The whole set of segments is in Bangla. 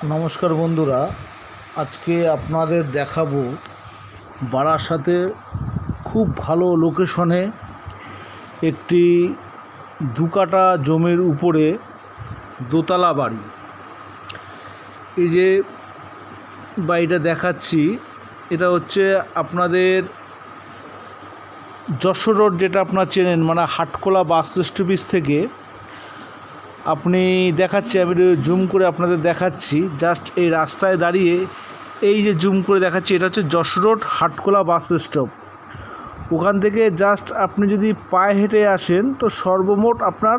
নমস্কার বন্ধুরা, আজকে আপনাদের দেখাবো বারাসাতে খুব ভালো লোকেশনে একটি 2 কাঠা জমির উপরে দোতলা বাড়ি। এই যে বাড়িটা দেখাচ্ছি, এটা হচ্ছে আপনাদের যশোর রোড, যেটা আপনারা চেনেন, মানে হাটখোলা বাস স্টপেজ থেকে আপনি দেখাচ্ছি, আমি জুম করে আপনাদের দেখাচ্ছি। জাস্ট এই রাস্তায় দাঁড়িয়ে এই যে জুম করে দেখাচ্ছি, এটা হচ্ছে Jessore road Hatkhola bus stop. ওখান থেকে জাস্ট আপনি যদি পায়ে হেঁটে আসেন তো সর্বমোট আপনার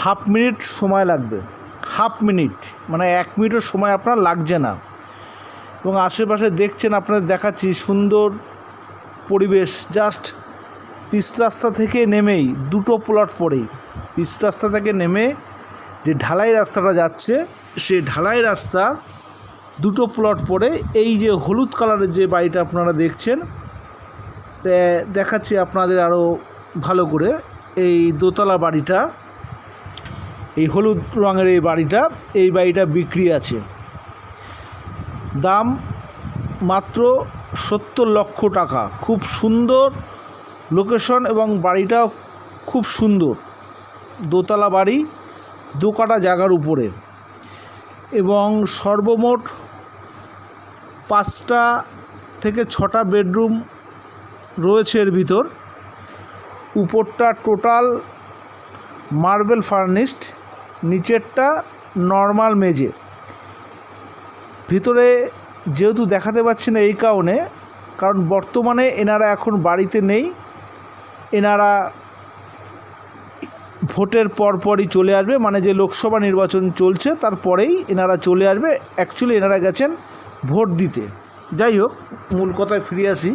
হাফ মিনিট সময় লাগবে। হাফ মিনিট মানে 1 মিনিটও সময় আপনার লাগছে না। এবং আশেপাশে দেখছেন, আপনাদের দেখাচ্ছি সুন্দর পরিবেশ। জাস্ট পিচ রাস্তা থেকে নেমেই 2টো প্লট পরেই, পিচ রাস্তা থেকে নেমে যে ঢালাই রাস্তাটা যাচ্ছে, সেই ঢালাই রাস্তা 2টো প্লট পরে এই যে হলুদ কালারের যে বাড়িটা আপনারা দেখছেন, দেখাচ্ছি আপনাদের আরও ভালো করে। এই দোতলা বাড়িটা, এই হলুদ রঙের এই বাড়িটা বিক্রি আছে। দাম মাত্র 70 লক্ষ টাকা। খুব সুন্দর লোকেশন এবং বাড়িটাও খুব সুন্দর। দোতলা বাড়ি, 2 কাঠা জায়গার উপরে, এবং সর্বমোট 5টা থেকে 6টা বেডরুম রয়েছে এর ভিতর। উপরটা টোটাল মার্বেল ফার্নিশড, নিচেরটা নর্মাল মেঝে। ভিতরে যেহেতু দেখাতে পাচ্ছি না এই কারণ বর্তমানে এনারা এখন বাড়িতে নেই। এনারা ভোটের পরপরই চলে আসবে, মানে যে লোকসভা নির্বাচন চলছে তারপরেই এনারা চলে আসবে। অ্যাকচুয়ালি এনারা গেছেন ভোট দিতে। যাই হোক, মূল কথায় ফিরে আসি।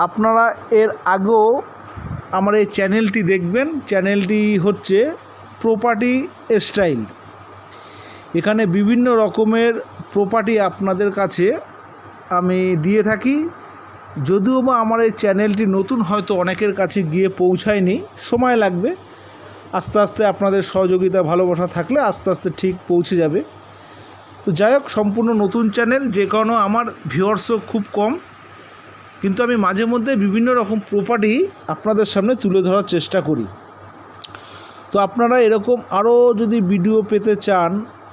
আপনারা এর আগেও আমার এই চ্যানেলটি দেখবেন। চ্যানেলটি হচ্ছে প্রপার্টি স্টাইল। এখানে বিভিন্ন রকমের প্রপার্টি আপনাদের কাছে আমি দিয়ে থাকি। যদিও বা আমার এই চ্যানেলটি নতুন, হয়তো অনেকের কাছে গিয়ে পৌঁছায়নি, সময় লাগবে। আস্তে আস্তে আপনাদের সহযোগিতা, ভালোবাসা থাকলে আস্তে আস্তে ঠিক পৌঁছে যাবে। তো যাই হোক, সম্পূর্ণ নতুন চ্যানেল, যে কারণে আমার ভিউয়ার্সও খুব কম, কিন্তু আমি মাঝে মধ্যে বিভিন্ন রকম প্রপার্টি আপনাদের সামনে তুলে ধরার চেষ্টা করি। তো আপনারা এরকম আরও যদি ভিডিও পেতে চান,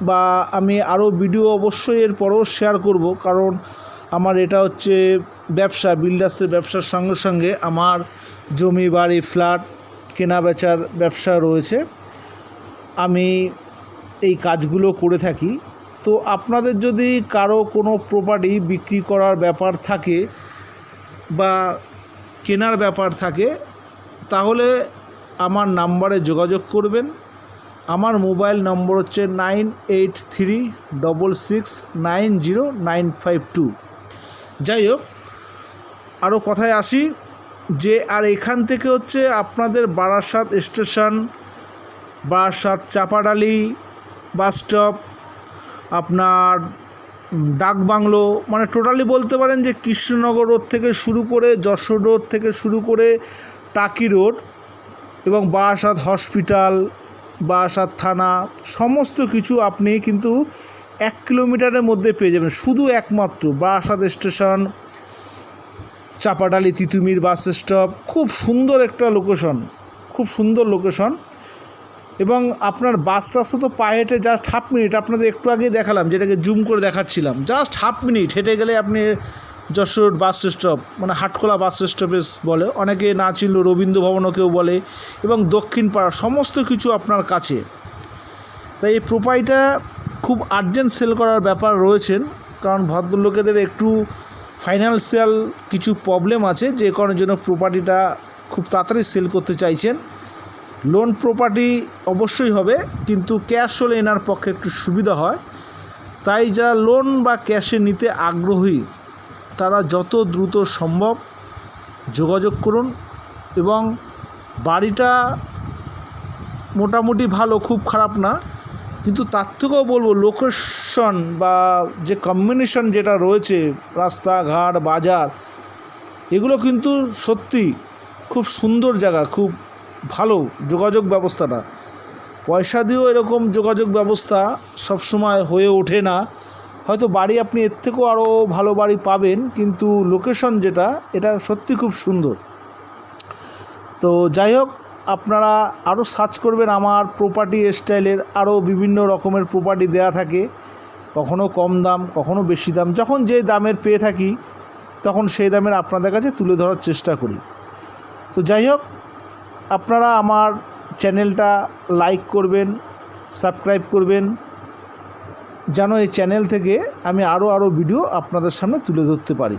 বা আমি আরও ভিডিও অবশ্যই এর পরেও শেয়ার করব, কারণ আমার এটা হচ্ছে ব্যবসা, বিল্ডার্সের ব্যবসার সঙ্গে সঙ্গে আমার জমি বাড়ি ফ্ল্যাট কেনা বেচার ব্যবসা রয়েছে। আমি এই কাজগুলো করে থাকি। তো আপনাদের যদি কারো কোনো প্রপার্টি বিক্রি করার ব্যাপার থাকে বা কেনার ব্যাপার থাকে, তাহলে আমার নাম্বারে যোগাযোগ করবেন। আমার মোবাইল নম্বর হচ্ছে 9836690952। যাই হোক, আরও কথায় আসি, যে আর এখান থেকে হচ্ছে আপনাদের Barasat station, Barasat Chapadali bus stop, আপনার ডাকবাংলো, মানে টোটালি বলতে পারেন যে কৃষ্ণনগর রোড থেকে শুরু করে, যশোর রোড থেকে শুরু করে টাকি রোড, এবং বারাসাত হসপিটাল, বারাসাত থানা, সমস্ত কিছু আপনি কিন্তু 1 কিলোমিটারের মধ্যে পেয়ে যাবেন। শুধু একমাত্র Barasat station, Chapadali Titumir bus stop. খুব সুন্দর একটা লোকেশন, খুব সুন্দর লোকেশন। এবং আপনার বাস রাস্তা তো পায়ে হেঁটে জাস্ট হাফ মিনিট, আপনাদের একটু আগেই দেখালাম, যেটাকে জুম করে দেখাচ্ছিলাম। জাস্ট হাফ মিনিট হেঁটে গেলে আপনি যশোর বাস স্টপ, মানে হাটখোলা বাস স্টপেজ বলে, অনেকে না চিনল রবীন্দ্র ভবনও কেউ বলে, এবং দক্ষিণ পাড়া, সমস্ত কিছু আপনার কাছে। তাই এই প্রোপাইটা খুব আর্জেন্ট সেল করার ব্যাপার রয়েছেন, কারণ ভদ্রলোকেদের একটু ফাইন্যান্সিয়াল কিছু প্রবলেম আছে, যে কারণের জন্য প্রপার্টিটা খুব তাড়াতাড়ি সেল করতে চাইছেন। লোন প্রপার্টি অবশ্যই হবে, কিন্তু ক্যাশ হলে এনার পক্ষে একটু সুবিধা হয়। তাই যারা লোন বা ক্যাশে নিতে আগ্রহী, তারা যত দ্রুত সম্ভব যোগাযোগ করুন। এবং বাড়িটা মোটামুটি ভালো, খুব খারাপ না, কিন্তু তার থেকেও বলবো লোকেশন বা যে কম্বিনেশন যেটা রয়েছে, রাস্তাঘাট, বাজার, এগুলো কিন্তু সত্যি খুব সুন্দর জায়গা, খুব ভালো যোগাযোগ ব্যবস্থাটা। পয়সা দিয়েও এরকম যোগাযোগ ব্যবস্থা সবসময় হয়ে ওঠে না। হয়তো বাড়ি আপনি এর থেকেও আরও ভালো বাড়ি পাবেন, কিন্তু লোকেশন যেটা, এটা সত্যি খুব সুন্দর। তো যাই হোক, আপনারা আরও সার্চ করবেন, আমার প্রপার্টি স্টাইলের আরও বিভিন্ন রকমের প্রপার্টি দেয়া থাকে, কখনো কম দাম, কখনো বেশি দাম। যখন যে দামের পেয়ে থাকি তখন সেই দামের আপনাদের কাছে তুলে ধরার চেষ্টা করি। তো যাই হোক, আপনারা আমার চ্যানেলটা লাইক করবেন, সাবস্ক্রাইব করবেন, যেন এই চ্যানেল থেকে আমি আরও ভিডিও আপনাদের সামনে তুলে ধরতে পারি।